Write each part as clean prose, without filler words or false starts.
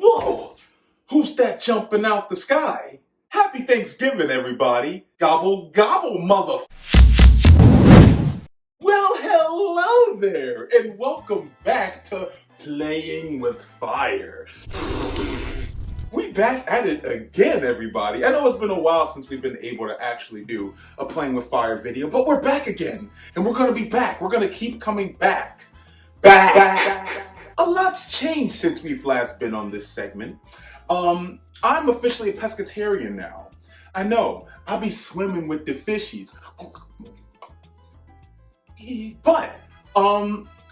Whoa! Who's that jumping out the sky? Happy Thanksgiving, everybody. Gobble, gobble, mother... Well, hello there, and welcome back to Playing with Fire. We back at it again, everybody. I know it's been a while since we've been able to actually do a Playing with Fire video, but we're back again, and we're gonna be back. We're gonna keep coming back. A lot's changed since we've last been on this segment. I'm officially a pescatarian now. I know, I'll be swimming with the fishies. But,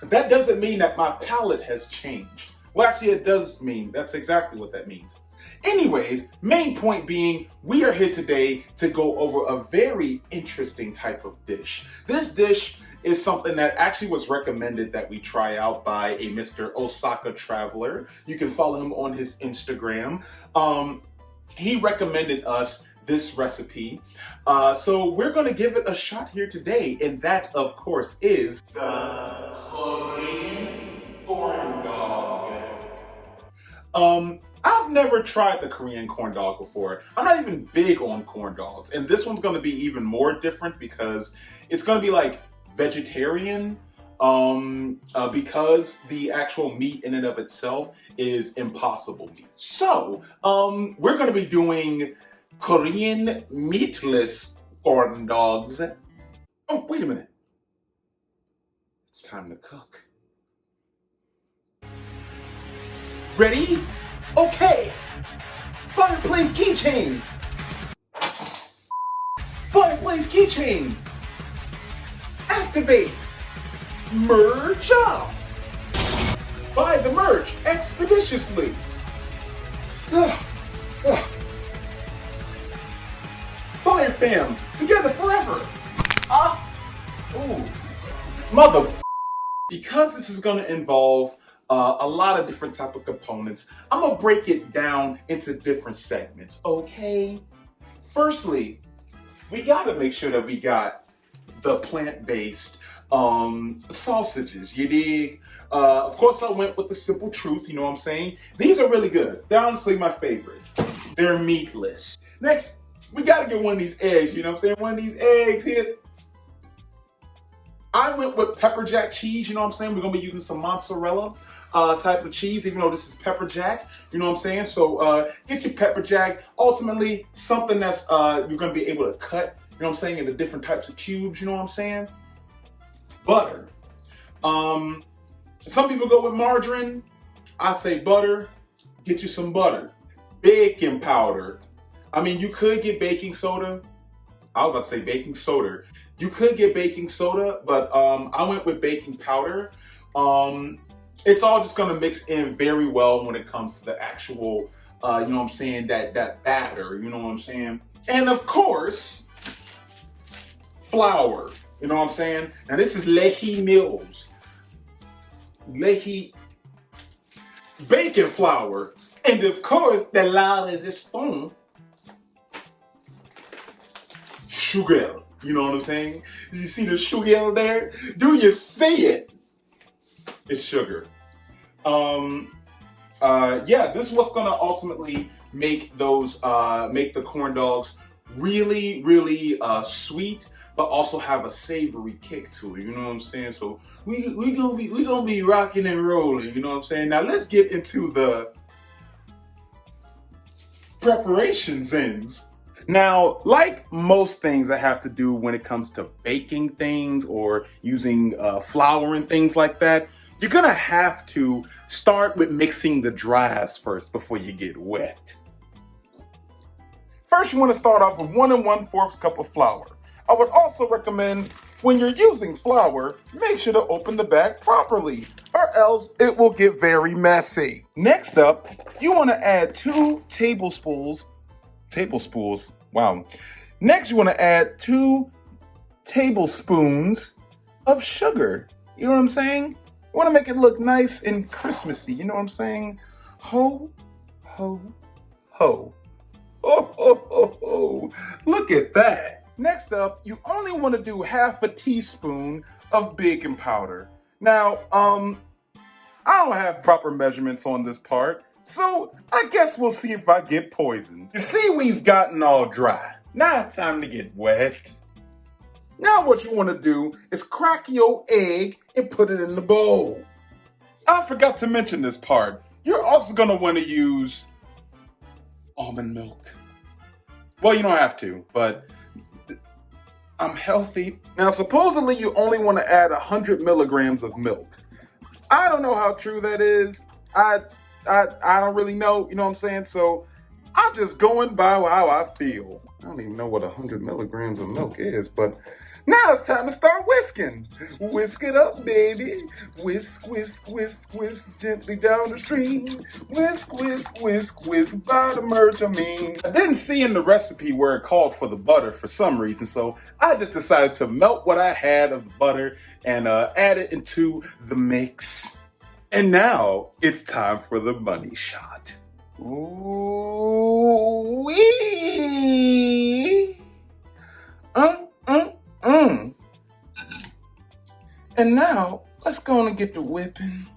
that doesn't mean that my palate has changed. Well, actually, it does mean, that's exactly what that means. Anyways, main point being, we are here today to go over a very interesting type of dish. This dish is something that actually was recommended that we try out by a Mr. Osaka Traveler. You can follow him on his Instagram. He recommended us this recipe. So we're gonna give it a shot here today, and that, of course, is the Korean corn dog. I've never tried the Korean corn dog before. I'm not even big on corn dogs, and this one's gonna be even more different because it's gonna be like vegetarian, because the actual meat in and of itself is impossible meat. So, we're gonna be doing Korean meatless corn dogs. Oh, wait a minute. It's time to cook. Ready? Okay. Fireplays keychain. Fireplays keychain. Activate. Merge up. Buy the merch expeditiously. Fire fam, together forever. Ooh, mother. Because this is gonna involve a lot of different type of components, I'm gonna break it down into different segments, okay? Firstly, we gotta make sure that we got the plant-based sausages, you dig? Of course, I went with the Simple Truth, you know what I'm saying? These are really good. They're honestly my favorite. They're meatless. Next, we gotta get one of these eggs, you know what I'm saying? One of these eggs here. I went with pepper jack cheese, you know what I'm saying? We're gonna be using some mozzarella type of cheese, even though this is pepper jack, you know what I'm saying? So get your pepper jack. Ultimately, something that's you're gonna be able to cut, you know what I'm saying, into different types of cubes, you know what I'm saying? Butter. Some people go with margarine. I say butter. Get you some butter. Baking powder. I mean, you could get baking soda. I was about to say baking soda. You could get baking soda, but I went with baking powder. It's all just gonna mix in very well when it comes to the actual, you know what I'm saying, that batter, you know what I'm saying? And of course, flour, you know what I'm saying? Now this is Leahy Mills. Leahy baking flour. And of course, the loud is a spoon. Sugar. You know what I'm saying? You see the sugar there? Do you see it? It's sugar. Yeah, this is what's gonna ultimately make those, make the corn dogs really, really sweet, but also have a savory kick to it. You know what I'm saying? So we gonna be rocking and rolling. You know what I'm saying? Now let's get into the preparations ends. Now, like most things that have to do when it comes to baking things or using flour and things like that, you're gonna have to start with mixing the dries first before you get wet. First, you wanna start off with 1 1/4 cup of flour. I would also recommend when you're using flour, make sure to open the bag properly or else it will get very messy. Next up, you wanna add 2 tablespoons. Wow. Next, you want to add 2 tablespoons of sugar. You know what I'm saying? You want to make it look nice and Christmassy. You know what I'm saying? Ho, ho, ho. Oh, ho, ho, ho. Look at that. Next up, you only want to do 1/2 teaspoon of baking powder. Now, I don't have proper measurements on this part, so I guess we'll see if I get poisoned. You see, we've gotten all dry. Now it's time to get wet. Now what you want to do is crack your egg and put it in the bowl. I forgot to mention this part. You're also going to want to use almond milk. Well, you don't have to, but I'm healthy. Now, supposedly you only want to add 100 milligrams of milk. I don't know how true that is. I don't really know, you know what I'm saying? So I'm just going by how I feel. I don't even know what 100 milligrams of milk is, but now it's time to start whisking. Whisk it up, baby. Whisk, whisk, whisk, whisk, gently down the stream. Whisk, whisk, whisk, whisk, by the merge, I mean. I didn't see in the recipe where it called for the butter for some reason, so I just decided to melt what I had of the butter and add it into the mix. And now it's time for the money shot. Ooh, wee. And now, let's go on and get the whipping.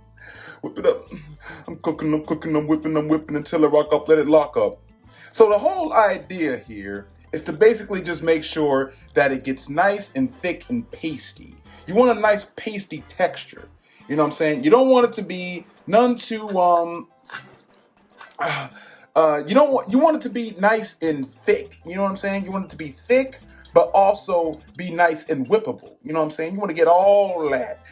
Whip it up. I'm cooking, I'm whipping until it rock up, let it lock up. So the whole idea here is to basically just make sure that it gets nice and thick and pasty. You want a nice pasty texture. You know what I'm saying? You don't want it to be none too, you want it to be nice and thick. You know what I'm saying? You want it to be thick, but also be nice and whippable. You know what I'm saying? You want to get all that.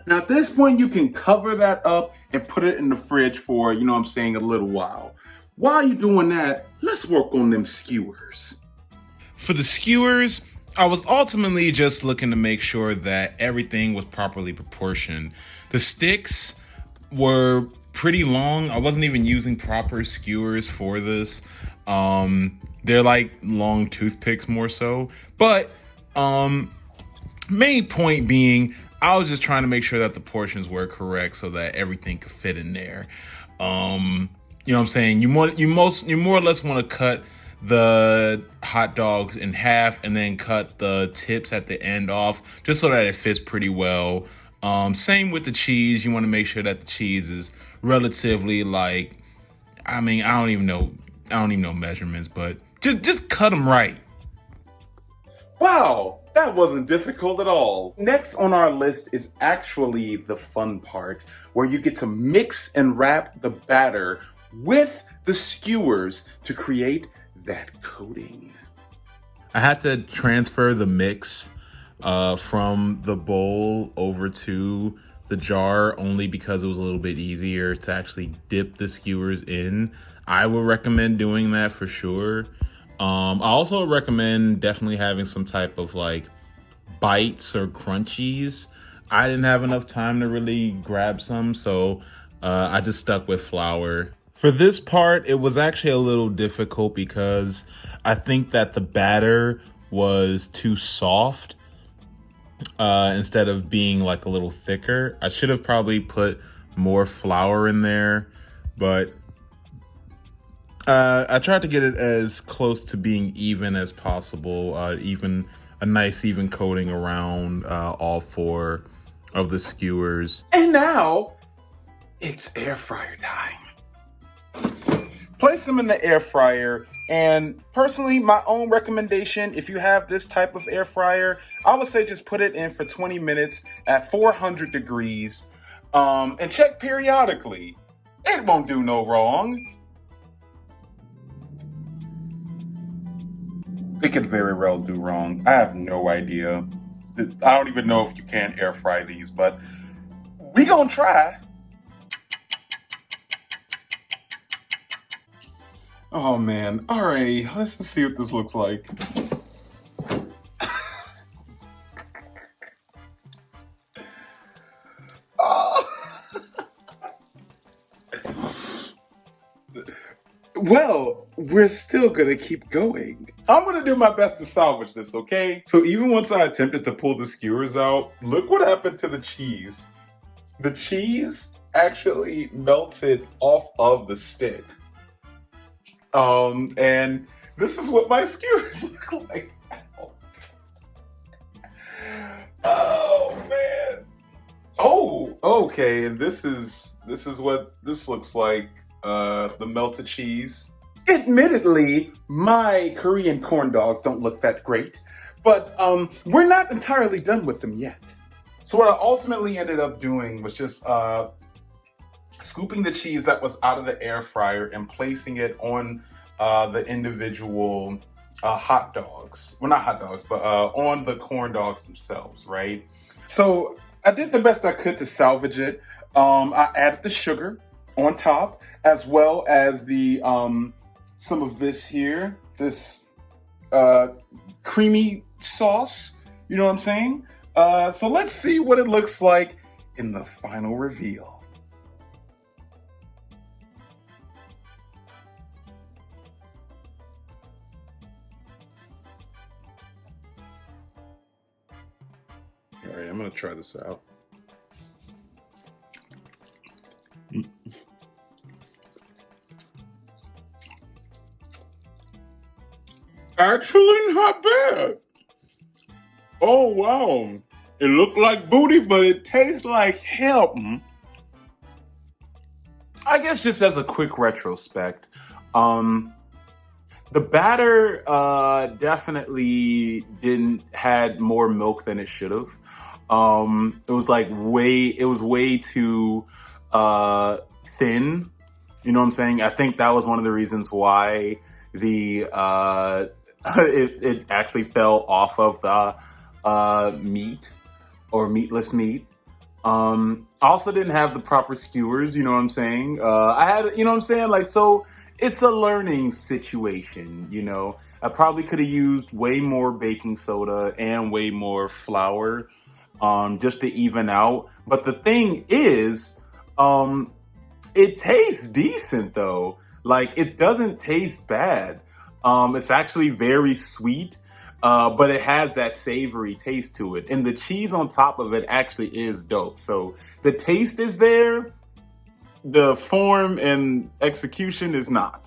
Now at this point, you can cover that up and put it in the fridge for, you know what I'm saying, a little while. While you're doing that, let's work on them skewers. For the skewers, I was ultimately just looking to make sure that everything was properly proportioned. The sticks were pretty long. I wasn't even using proper skewers for this. They're like long toothpicks more so. But main point being, I was just trying to make sure that the portions were correct so that everything could fit in there. You know what I'm saying? You more or less want to cut the hot dogs in half and then cut the tips at the end off just so that it fits pretty well. Same with the cheese. You want to make sure that the cheese is relatively like, I don't even know measurements, but just cut them right. Wow, that wasn't difficult at all. Next on our list is actually the fun part, where you get to mix and wrap the batter with the skewers to create that coating. I had to transfer the mix from the bowl over to the jar only because it was a little bit easier to actually dip the skewers in. I would recommend doing that for sure. I also recommend definitely having some type of like bites or crunchies. I didn't have enough time to really grab some, so I just stuck with flour. For this part, it was actually a little difficult because I think that the batter was too soft instead of being like a little thicker. I should have probably put more flour in there, but I tried to get it as close to being even as possible, even a nice even coating around all four of the skewers. And now it's air fryer time. Place them in the air fryer, and personally, my own recommendation, if you have this type of air fryer, I would say just put it in for 20 minutes at 400 degrees and check periodically. It won't do no wrong. It could very well do wrong. I have no idea. I don't even know if you can air fry these, but we gonna try. Oh man, alrighty, let's just see what this looks like. Well, we're still gonna keep going. I'm gonna do my best to salvage this, okay? So even once I attempted to pull the skewers out, look what happened to the cheese. The cheese actually melted off of the stick. And this is what my skewers look like. Oh man. Oh, okay. And this is what this looks like. The melted cheese. Admittedly, my Korean corn dogs don't look that great, but we're not entirely done with them yet. So what I ultimately ended up doing was just scooping the cheese that was out of the air fryer and placing it on the individual hot dogs. Well, not hot dogs, but on the corn dogs themselves, right? So I did the best I could to salvage it. I added the sugar on top, as well as the some of this here, this creamy sauce. You know what I'm saying? So let's see what it looks like in the final reveal. All right, I'm gonna try this out. Actually, not bad. Oh wow, it looked like booty, but it tastes like hell. I guess just as a quick retrospect, the batter definitely didn't had more milk than it should have. It was like way too thin. You know what I'm saying? I think that was one of the reasons why the it actually fell off of the meat or meatless meat. I also didn't have the proper skewers, you know what I'm saying? I had, you know what I'm saying? Like, so it's a learning situation, you know? I probably could have used way more baking soda and way more flour, just to even out. But the thing is, it tastes decent though. Like, it doesn't taste bad. It's actually very sweet. But it has that savory taste to it. And the cheese on top of it actually is dope. So the taste is there. The form and execution is not.